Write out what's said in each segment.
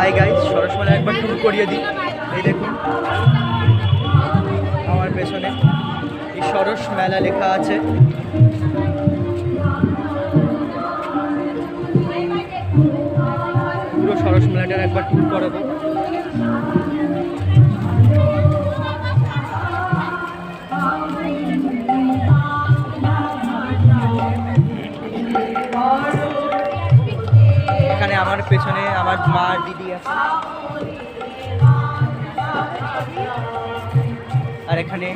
Hi guys, সরস মেলা একবার ট্যুর করিয়ে দিই। এই দেখুন আমার পেছনে এই সরস মেলা লেখা আছে। পুরো সরস মেলাটার একবার ট্যুর করাবো। এখানে আমার পেছনে আমার মা দিদি আছে, আর এখানে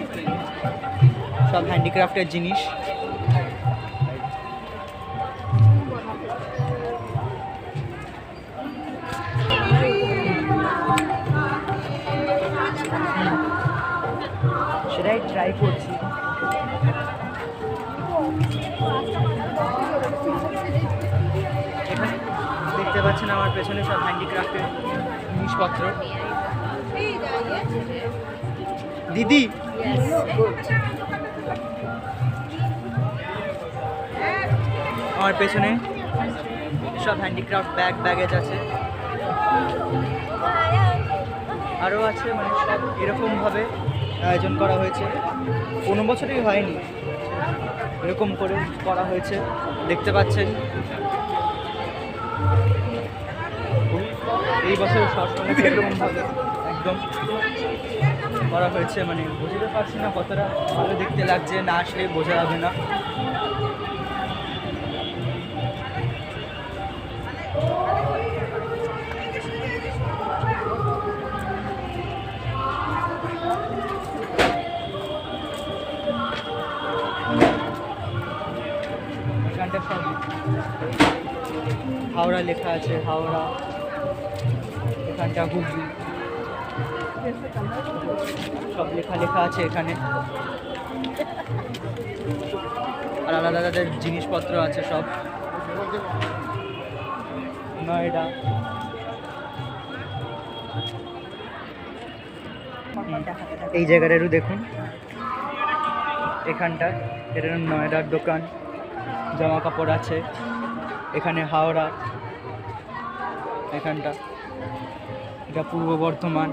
সব হ্যান্ডিক্রাফটের জিনিস। সেটাই ট্রাই করছি। এখানে দেখতে পাচ্ছেন আমার পেছনে সব হ্যান্ডিক্রাফটের জিনিসপত্র। দিদি আমার পেছনে সব হ্যান্ডিক্রাফট ব্যাগেজ আছে, আরও আছে, মানে সব এরকমভাবে আয়োজন করা হয়েছে। কোনো বছরই হয়নি এরকম করে করা হয়েছে, দেখতে পাচ্ছেন। এই বছর সবসময় এরকমভাবে একদম করা হয়েছে, মানে বুঝতে পারছি না কতটা ভালো দেখতে লাগছে, না আসলে বোঝা যাবে না। এখানটা সব হাওড়া লেখা আছে, হাওড়া। এখানটা হুগলি, সব লেখা আছে এখানে। আর আলাদা আলাদা জিনিসপত্র আছে সব। নয়ডা, এই জায়গাটারও দেখুন, এখানটা এটা নয়ডার দোকান, জামা কাপড় আছে। এখানে হাওড়া, এখানটা এটা পূর্ব বর্ধমান।